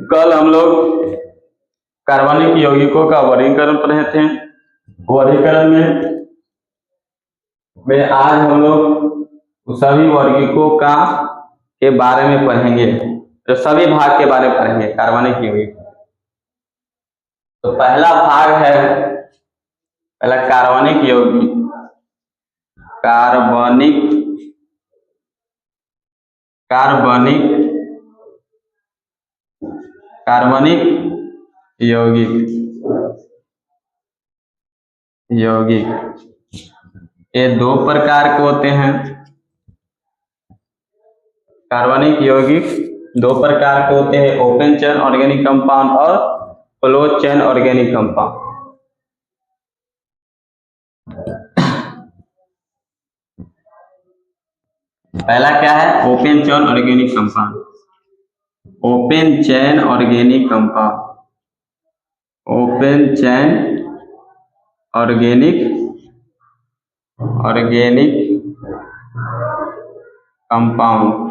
कल हम लोग कार्बनिक यौगिकों का वर्गीकरण पढ़े थे। वर्गीकरण में आज हम लोग सभी वर्गीकों का के बारे में पढ़ेंगे, तो सभी भाग के बारे में पढ़ेंगे कार्बनिक यौगिक। तो पहला भाग है कार्बनिक यौगिक। कार्बनिक यौगिक ये दो प्रकार के होते हैं। कार्बनिक यौगिक दो प्रकार के होते हैं, ओपन चेन ऑर्गेनिक कंपाउंड और क्लोज चेन ऑर्गेनिक कंपाउंड। पहला क्या है? Open chain organic compound. Open chain organic compound, open chain organic compound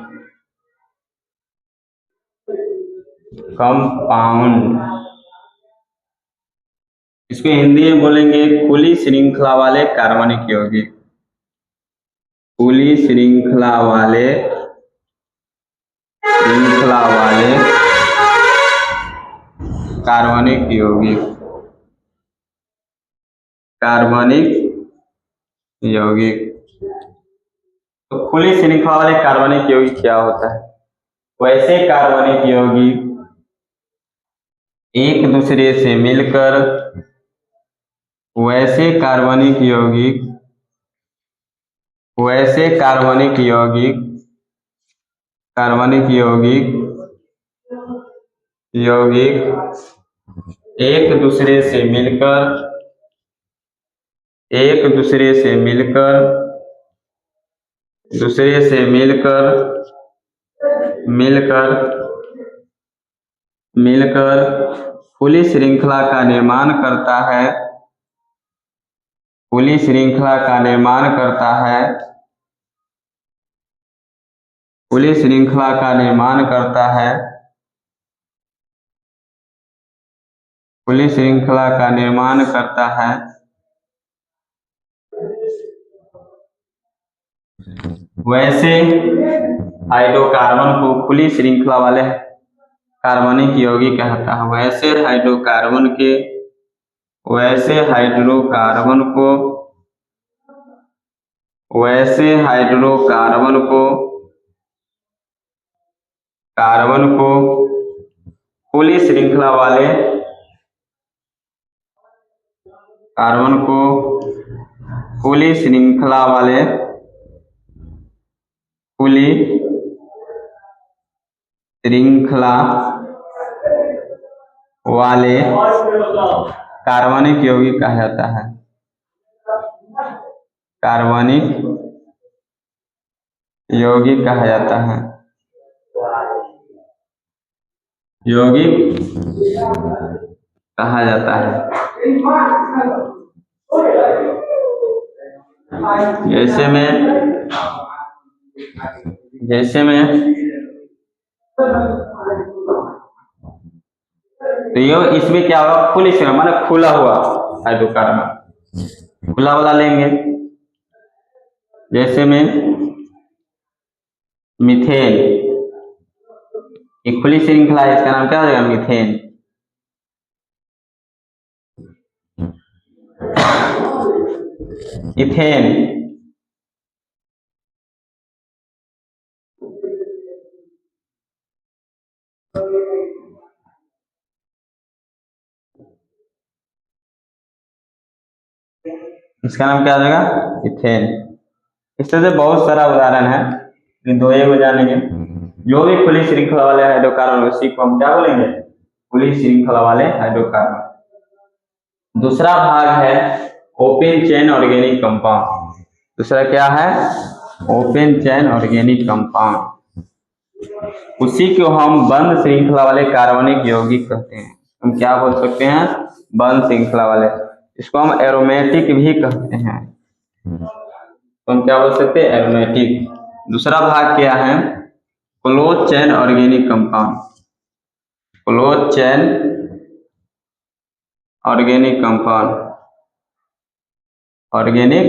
इसको हिंदी में बोलेंगे खुली श्रृंखला वाले कार्बनिक यौगिक। खुली श्रृंखला वाले कार्बनिक यौगिक। तो खुली श्रृंखला वाले कार्बनिक यौगिक क्या होता है? वैसे कार्बनिक यौगिक एक दूसरे से मिलकर वैसे कार्बनिक यौगिक एक दूसरे से मिलकर खुली श्रृंखला का निर्माण करता है। खुली श्रृंखला का निर्माण करता है वैसे हाइड्रोकार्बन को खुली श्रृंखला वाले कार्बनिक यौगिक कहता है। वैसे हाइड्रोकार्बन को खुली श्रृंखला वाले कार्बनिक यौगिक कहा जाता है। जैसे में तो ये इसमें क्या होगा? खुली श्रृंखला माने खुला हुआ हाइड्रोकार्बन, खुला वाला लेंगे। जैसे में मीथेन, एक खुली श्रृंखला है, इसका नाम क्या हो जाएगा? मीथेन। इथेन, इसका नाम क्या हो जाएगा? इथेन। इस तरह से बहुत सारा उदाहरण है, दो एक हो जानेंगे। जो भी खुली श्रृंखला वाले हाइड्रोकार्बन उसी को हम क्या बोलेंगे? खुली श्रृंखला वाले हाइड्रोकार्बन। दूसरा भाग है ओपन चेन ऑर्गेनिक कंपाउंड। दूसरा क्या है? Open chain organic compound. उसी को हम बंद श्रृंखला वाले कार्बनिक यौगिक कहते हैं। हम क्या बोल सकते हैं? बंद श्रृंखला वाले। इसको हम एरोमेटिक भी कहते हैं। तो हम क्या बोल सकते हैं? एरोमेटिक। दूसरा भाग क्या है? Close chain organic compound. Close chain organic compound, organic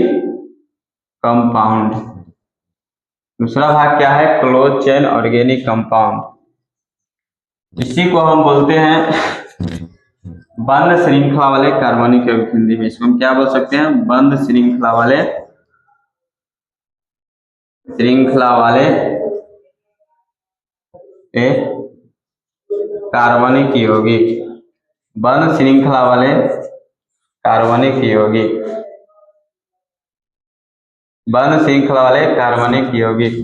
compound. दूसरा भाग क्या है? Close chain organic compound. इसी को हम बोलते हैं बंद श्रृंखला वाले कार्बनिक यौगिक। हिंदी में इसको हम क्या बोल सकते हैं? बंद श्रृंखला वाले कार्बनिक यौगिक, बंद श्रृंखला वाले कार्बनिक यौगिक, बंद श्रृंखला वाले कार्बनिक यौगिक।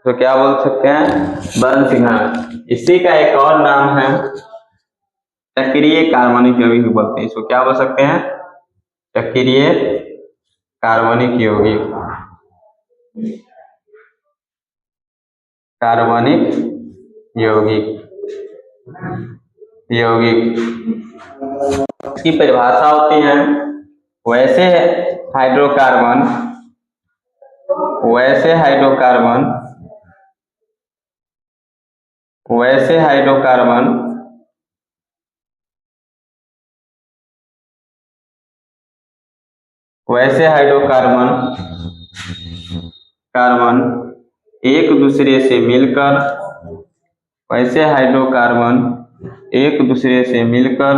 तो क्या बोल सकते हैं? बंद श्रृंखला। इसी का एक और नाम है चक्रीय कार्बनिक यौगिक बोलते हैं। इसको क्या बोल सकते हैं? चक्रीय कार्बनिक यौगिक, कार्बनिक यौगिक, यौगिक। इसकी परिभाषा होती है वैसे हाइड्रोकार्बन, वैसे हाइड्रोकार्बन, वैसे हाइड्रोकार्बन वैसे हाइड्रोकार्बन कार्बन एक दूसरे से मिलकर, वैसे हाइड्रोकार्बन एक दूसरे से मिलकर,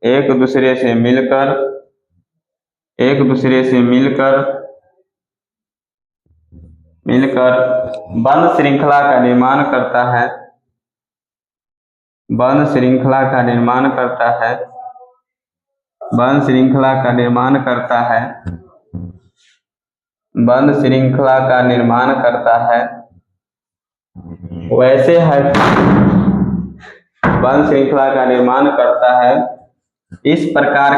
एक दूसरे से मिलकर, एक दूसरे से मिलकर मिलकर बंद श्रृंखला का निर्माण करता है, बंद श्रृंखला का निर्माण करता है, बंद श्रृंखला का निर्माण करता है, बंद श्रृंखला का निर्माण करता है। वैसे बंद श्रृंखला का निर्माण करता है। इस प्रकार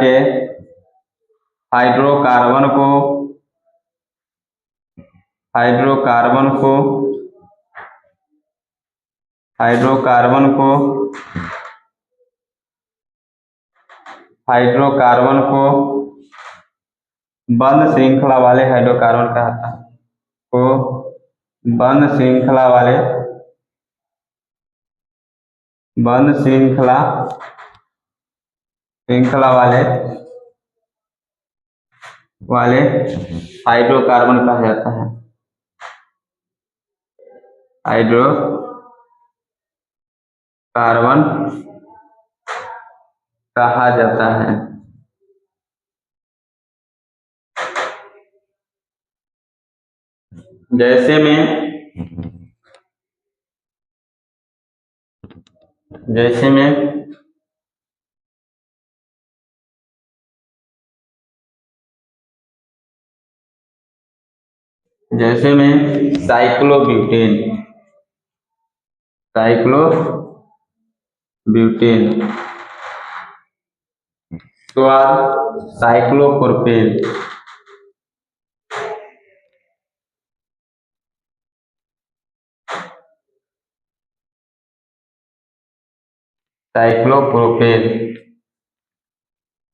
के हाइड्रोकार्बन को हाइड्रोकार्बन को हाइड्रोकार्बन को हाइड्रोकार्बन को बंद श्रृंखला वाले हाइड्रोकार्बन कहता है, को बंद श्रृंखला वाले, बंद श्रृंखला वाले हाइड्रोकार्बन कहा जाता है, हाइड्रोकार्बन कहा जाता है। जैसे में साइक्लोब्यूटेन, उसके बाद साइक्लोप्रोपेन,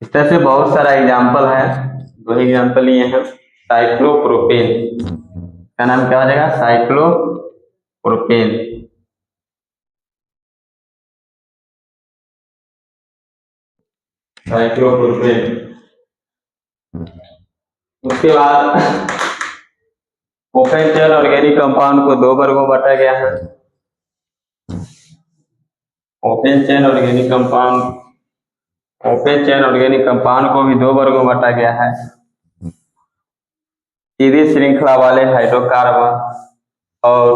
इस तरह से बहुत सारा एग्जाम्पल है। दो एग्जाम्पल लिए हैं। साइक्लोप्रोपेन का नाम क्या हो जाएगा? साइक्लोप्रोपेन। उसके बाद ओपन चेन ऑर्गेनिक कंपाउंड को दो वर्गों में बांटा गया है। ओपन चेन ऑर्गेनिक कंपाउंड को भी दो वर्गों में बांटा गया है। सीधी श्रृंखला वाले हाइड्रोकार्बन और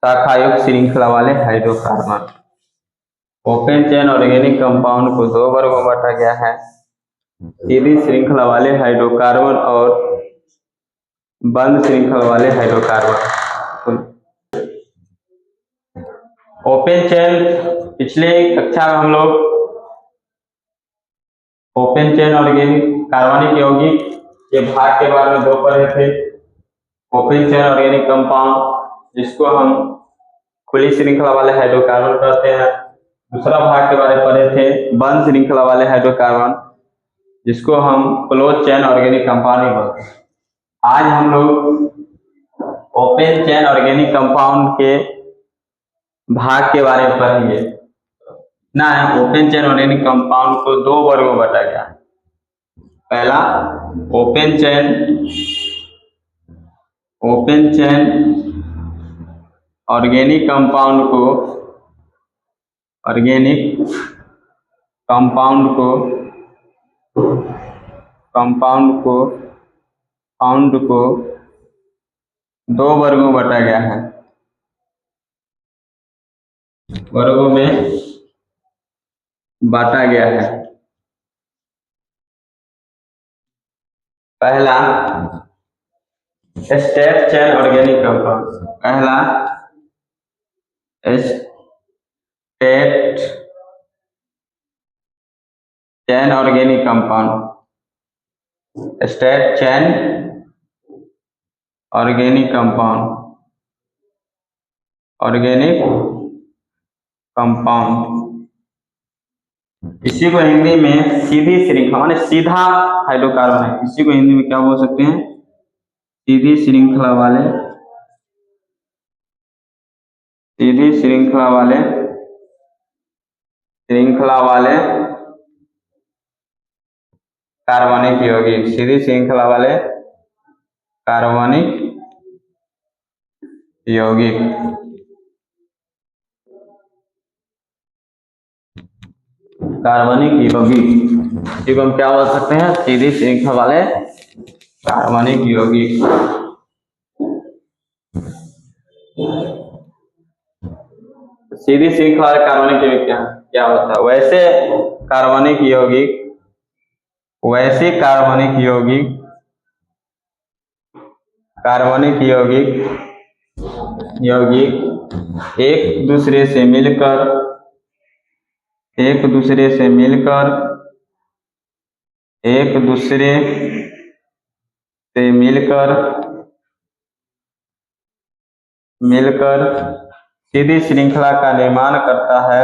शाखायुक्त श्रृंखला वाले hydrocarbon. Open chain organic compound को दो वर्गों में बांटा गया है। सीधी श्रृंखला वाले हाइड्रोकार्बन और बंद श्रृंखला वाले हाइड्रोकार्बन। ओपन चेन, पिछले कक्षा में हम लोग ओपन चेन ऑर्गेनिक कार्बनिक यौगिक के भाग के बारे में दो पढ़े थे। ओपन चेन ऑर्गेनिक कंपाउंड जिसको हम खुली श्रृंखला वाले हाइड्रोकार्बन कहते हैं। दूसरा भाग के बारे में पढ़े थे बंद श्रृंखला वाले हाइड्रोकार्बन जिसको हम क्लोज चेन ऑर्गेनिक कंपाउंड बोलते हैं। आज हम लोग open open chain organic compound के भाग के बारे में पढ़िए ना है। ओपन चेन ऑर्गेनिक कंपाउंड को दो वर्गों में बांटा गया है। पहला ओपन चेन ऑर्गेनिक कंपाउंड को दो वर्गों में बांटा गया है। वर्गों में बांटा गया है। पहला स्टेप चेन ऑर्गेनिक कंपाउंड, पहला step chain organic compound, step chain organic compound, इसी को हिंदी में सीधी श्रृंखला माने सीधा हाइड्रोकार्बन है। इसी को हिंदी में क्या बोल सकते हैं? सीधी श्रृंखला वाले कार्बनिक यौगिक, सीधी श्रृंखला वाले कार्बनिक यौगिक, इसी को हम क्या बोल सकते हैं? सीधी श्रृंखला वाले कार्बनिक यौगिक। सीधी श्रृंखला वाले कार्बनिक यौगिक क्या होता है? वैसे कार्बनिक यौगिक एक दूसरे से मिलकर सीधी श्रृंखला का निर्माण करता है।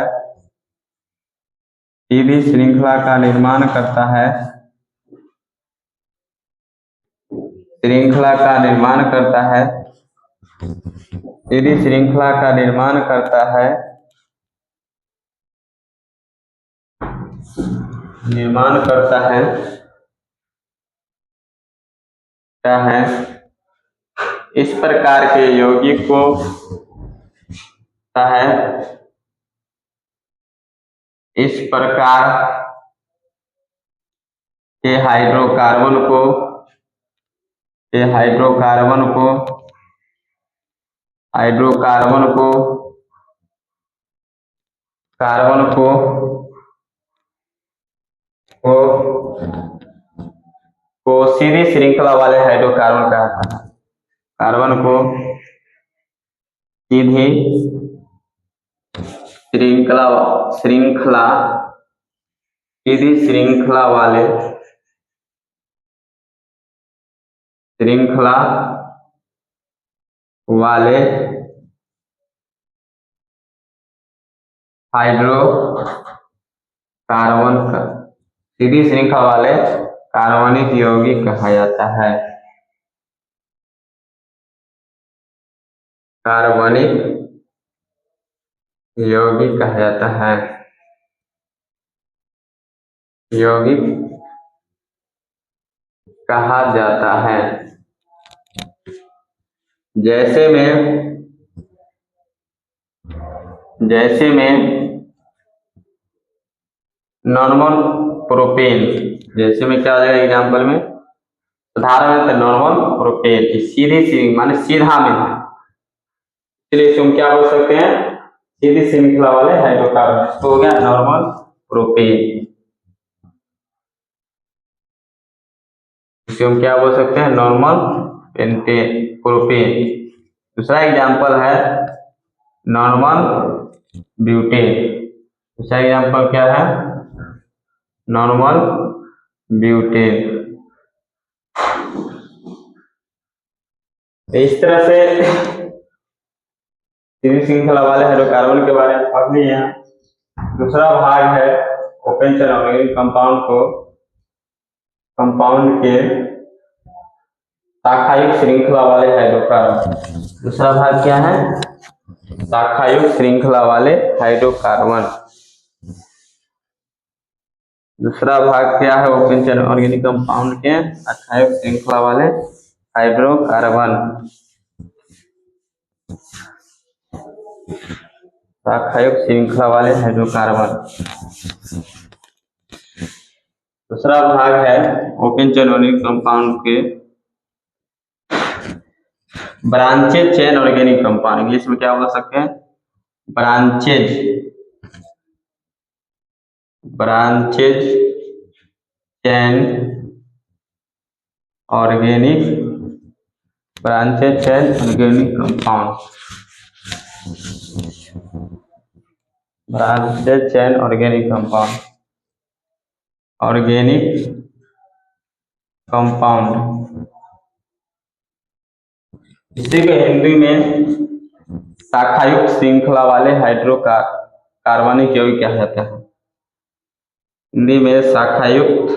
सीधी श्रृंखला का निर्माण करता है। सीधी श्रृंखला का निर्माण करता है क्या है? इस प्रकार के यौगिक को इस प्रकार के हाइड्रोकार्बन को सीधी श्रृंखला वाले हाइड्रोकार्बन कहता है। कार्बन को सीधी श्रृंखला वाले हाइड्रोकार्बन का सीधी श्रृंखला वाले कार्बनिक यौगिक कहा जाता है। कार्बनिक यौगिक कहा जाता है। यौगिक कहा जाता है। जैसे में नॉर्मल प्रोपेन, जैसे में क्या आ जाएगा एग्जाम्पल में? साधारण नॉर्मल प्रोपेन सीधी माने सीधा में है, इसलिए हम क्या बोल सकते हैं? सीधी श्रृंखला वाले हाइड्रोकार्बन। इसको हो गया नॉर्मल प्रोपेन। इसे हम क्या बोल सकते हैं? Normal propane. दूसरा एग्जाम्पल है नॉर्मल ब्यूटेन। दूसरा एग्जाम्पल क्या है? Normal butane. इस तरह से सीधी श्रृंखला वाले हाइड्रोकार्बन के बारे में पढ़ लिया। दूसरा भाग है ओपन चेन ऑर्गेनिक कंपाउंड के शाखायुक्त श्रृंखला वाले हाइड्रोकार्बन। दूसरा भाग क्या है? शाखायुक्त श्रृंखला वाले हाइड्रोकार्बन। दूसरा भाग क्या है? ओपन चेन ऑर्गेनिक कंपाउंड के शाखायुक्त श्रृंखला वाले हाइड्रोकार्बन। शाखायुक्त श्रृंखला वाले हाइड्रोकार्बन। दूसरा भाग है ओपन चेन ऑर्गेनिक कंपाउंड के branches chain organic compound. English में क्या बोल सकते हैं? Branches chain organic compound. Branches chain organic compound. इसी को हिंदी में शाखायुक्त श्रृंखला वाले हाइड्रोकार्बनिक यौगिक कहा जाता है। हिंदी में शाखायुक्त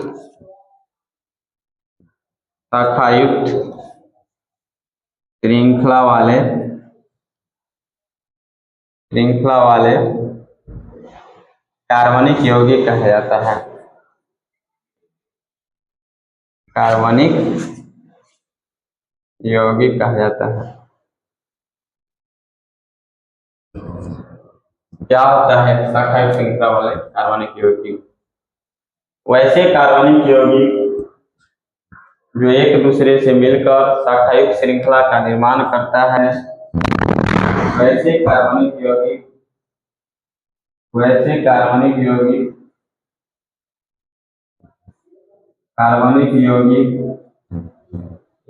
श्रृंखला वाले कार्बनिक यौगिक कहा जाता है। कार्बनिक यौगिक कहा जाता है। क्या होता है शाखायुक्त श्रृंखला वाले कार्बनिक यौगिक? वैसे कार्बनिक यौगिक जो एक दूसरे से मिलकर शाखायुक्त श्रृंखला का निर्माण करता है, वैसे कार्बनिक यौगिक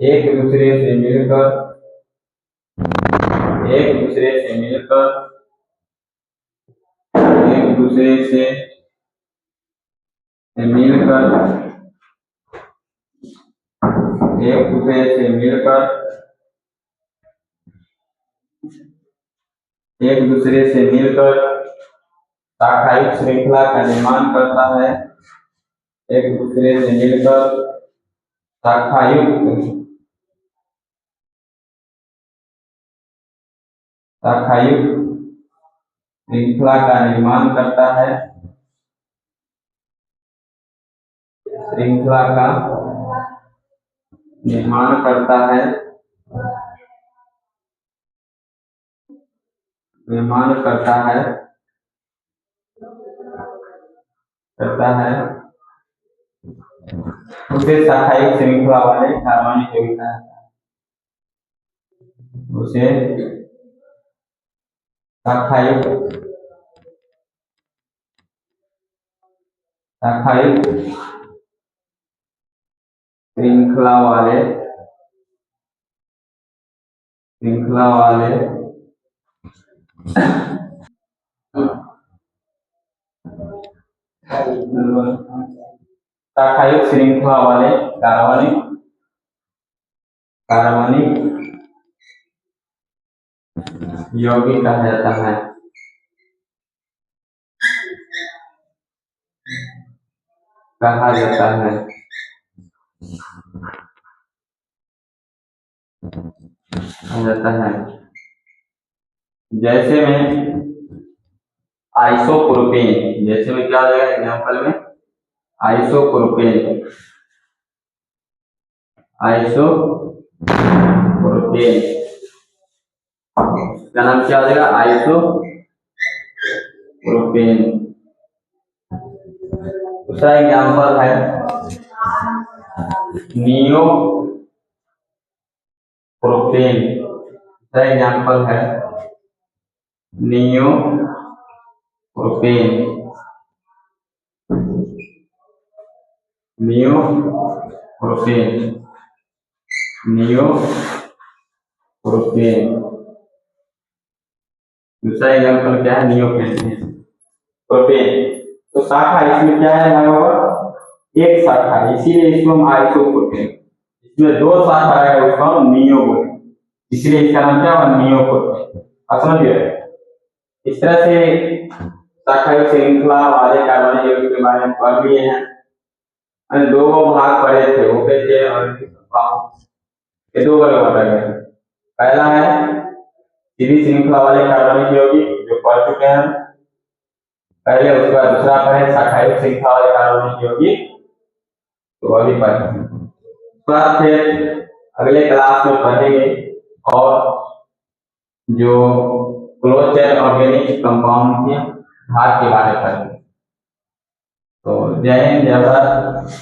एक दूसरे से मिलकर शाखायुक्त श्रृंखला का निर्माण करता है। एक दूसरे से मिलकर शाखायुक्त श्रृंखला का निर्माण करता है। उसे शाखायुक्त श्रृंखला वाले कार्बनिक यौगिक कहा जाता है। उसे शाखायुक्त श्रृंखला वाले शाखायुक्त श्रृंखला वाले कार्बनिक यौगिक कहा जाता है। जैसे में आइसोप्रोपेन, क्या आ जाएगा एग्जाम्पल में? आइसोप्रोपेन का नाम क्या हो जाएगा? आइसोप्रोपेन। दूसरा एग्जाम्पल है नियोप्रोपेन। नियोप्रोपेन। दूसरा एग्जाम्पल क्या है? प्रोपेन। तो शाखा इसमें क्या है हमारे पास? एक शाखा, इसीलिए इसको हम आइसोप्रोपेन। इसमें दो शाखा है, उसको हम नियो बोलेंगे, इसलिए इसका नाम क्या हुआ? नियोप्रोपेन। समझिए, इस तरह से शाखायुक्त श्रृंखला वाले कार्बनिक यौगिक के बारे में पढ़ लिए हैं। दो भाग पढ़े थे, ओपन चेन और ये दो वर्ग बटा गए। पहला है सीधी श्रृंखला वाले कार्बनिक यौगिक जो पढ़ चुके हैं पहले, उसके बाद दूसरा पढ़े शाखायुक्त श्रृंखला वाले कार्बनिक यौगिक, तो अभी पढ़े। उसके बाद फिर अगले क्लास में पढ़ेंगे और जो क्लोज चेन ऑर्गेनिक कंपाउंड के भाग के बारे में पढ़ेंगे। तो जय हिंद, जय भारत।